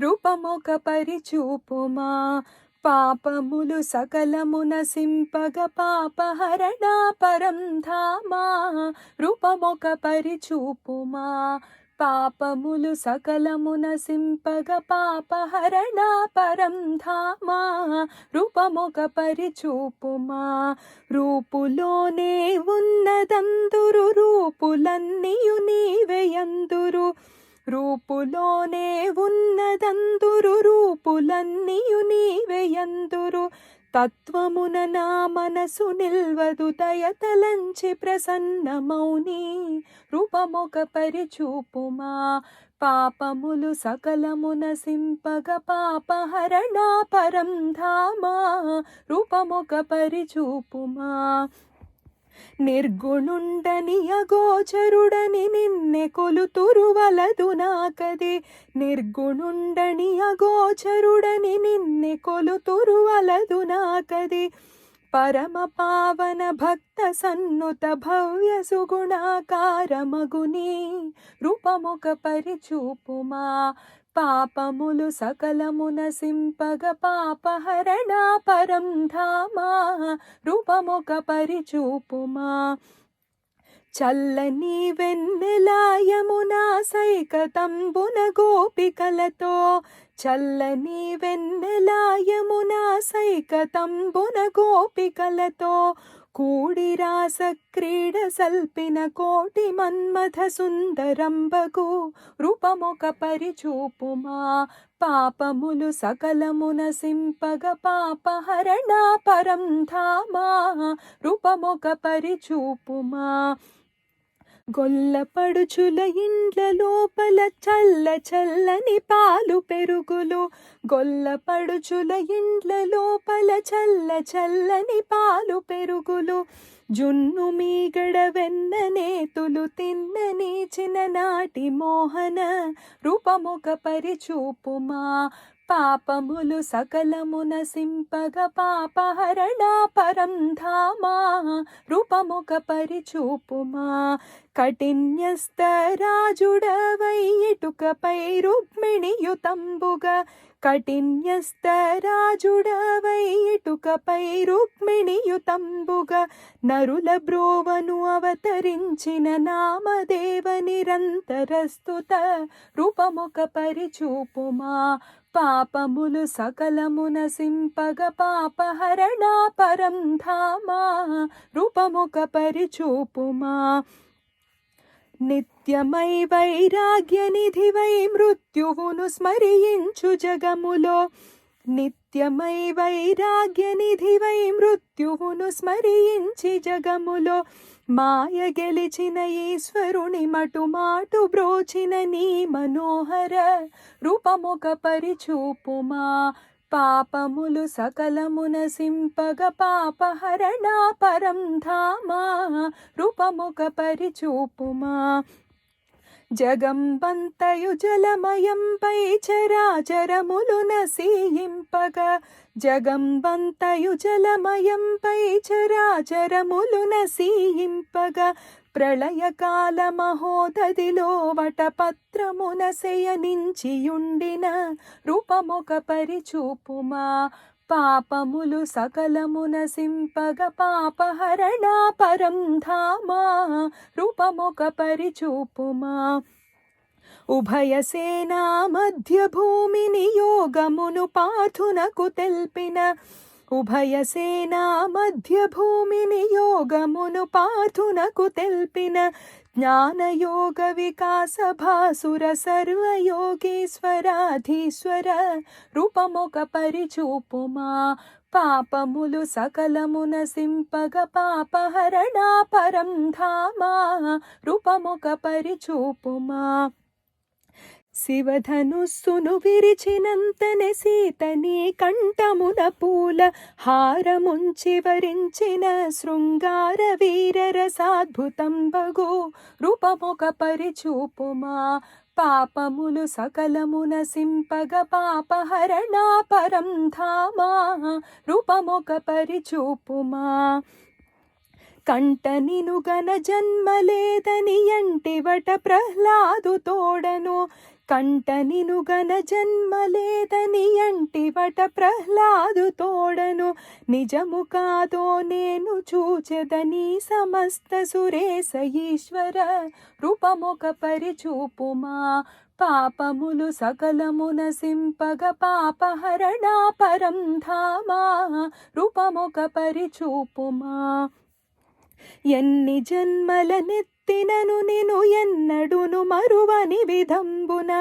రూపమొక పరిచూపుమా పాపములు సకలమున సింపగ పాపహరణ పరం ధామా. రూపమొక పరిచూపుమా పాపములు సకలమున సింపగ పాపహరణ పరం ధామా. రూపమొక పరిచూపుమా రూపులోనే ఉన్నదందురు రూపులన్నీయు నీవెయందురు. రూపులోనే ఉన్నదందురు రూపులన్నీయు నీవెయందురు. తత్వమున నా మనసు నిల్వదు దయతలంచి ప్రసన్నమౌని. రూపమొక పరిచూపుమా పాపములు సకలమున సింపగ పాపహరణ పరం ధామా. రూపమొక పరిచూపుమా నిర్గుణుండని అగోచరుడని నిన్నె కొలుతురు వలదు నాకది. నిర్గుణుండని అగోచరుడని నిన్నె కొలుతురు వలదు నాకది. పరమ పావన భక్త సన్నుత భవ్య సుగుణాకారమగుని. రూపమొక పరిచూపుమా పాపములు సకలమున సింపగ పాపహరణ పరం ధామా. రూపమొక పరిచూపుమా చల్లని వెన్నెలాయమునా సైకతంబున గోపికలతో. చల్లని వెన్నెలాయమునా సైకతంబున గోపికలతో కూడి రాస క్రీడ సల్పిన కోటి మన్మథ సుందరంబగు. రూపమొక పరిచూపుమా పాపములు సకలమున సింపగ పాపహరణ పరం ధామా. రూపమొక పరిచూపుమా గొల్లపడుచుల ఇండ్ల లోపల చల్ల చల్లని పాలు పెరుగులు. గొల్లపడుచుల ఇండ్ల లోపల చల్ల చల్లని పాలు పెరుగులు. జున్ను మీగడ వెన్న నేతులు తిన్నని చిన్ననాటి మోహన. రూపమొక పరిచూపుమా పాపములు సకలమున సింపగ పాపహరణ పరం ధామా. రూపమొక పరిచూపుమా కఠిన్యస్తరాజుడవై ఇటుకపై రుక్మిణియుతంబుగా. కఠిన్యస్తరాజుడవై ఇటుకపై రుక్మిణియుతంబుగా నరుల బ్రోవను అవతరించిన నామదేవ నిరంతరస్తుత. రూపమొక పరిచూపుమా పాపములు సకలమున సింపగ పాపహరణ పరం ధామా. రూపమొక పరిచూపుమా నిత్యమై వైరాగ్య నిధివై మృత్యువును స్మరించు జగములో. నిత్యమై వైరాగ్య నిధివై మృత్యువును స్మరించి జగములో. మాయ గెలిచిన ఈశ్వరుని మటు మాటు బ్రోచిన నీ మనోహర. రూపమొక పరిచూపుమా పాపములు సకలమున సింపగ పాపహరణ పరం ధామా. రూపమొక పరిచూపుమా జగంబంతయు జలమయంపై చరాచరములు నసీయింపగా. జగంబంతయు జలమయంపై చరాచరములు నసీయింపగా. ప్రళయకాల మహోదధిలో వటపత్రమున శయనించియుండిన. రూపమొక పరిచూపుమా పాపములు సకలమున సింపగ పాపహరణ పరం ధామా. రూపమొక పరిచూపుమా ఉభయ సేనా మధ్య భూమిని యోగమును పార్థునకు తెల్పిన. ఉభయ సేనా మధ్య భూమిని యోగమును పార్థునకు తెల్పిన. జ్ఞానయోగ వికాస భాసుర సర్వయోగీశ్వరాధీశ్వర. రూపమొక పరిచూపుమా పాపములు సకలమున సింపగ పాపహరణ పరం ధామా. రూపమొక పరిచూపుమా శివధనుస్సును విరిచినంతనే సీతని కంఠమున పూల హారముంచి వరించిన శృంగార వీర రసాద్భుతంబగు. రూపమొక పరిచూపుమా పాపములు సకలమున సింపగ పాపహరణ పరం ధామా. రూపమొక పరిచూపుమా కంట నినుగన జన్మలేదని ఎంటివట ప్రహ్లాదు తోడను కంట నినుగన జన్మలేదని ఎంటివట ప్రహ్లాదు తోడను నిజము కాదో నేను చూచెదని సమస్త సురేశ ఈశ్వర రూపమొక పరిచూపుమా పాపములు సకలమున సింపగ పాపహరణ పరం ధామా రూపమొక పరిచూపుమా ఎన్ని జన్మలనెత్తినను నిను ఎన్నడును మరువని విధంబున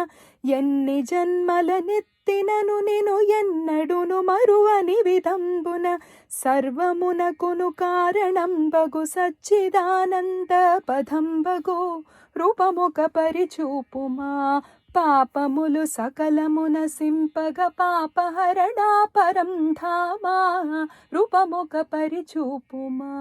ఎన్ని జన్మలనెత్తినను నిను ఎన్నడును మరువని విధంబున సర్వమునకును కారణంబగు సచ్చిదానంద పదంబగు రూపమొక పరిచూపుమా పాపములు సకలమున సింపగ పాపహరణ పరం ధామా రూపమొక పరిచూపుమా.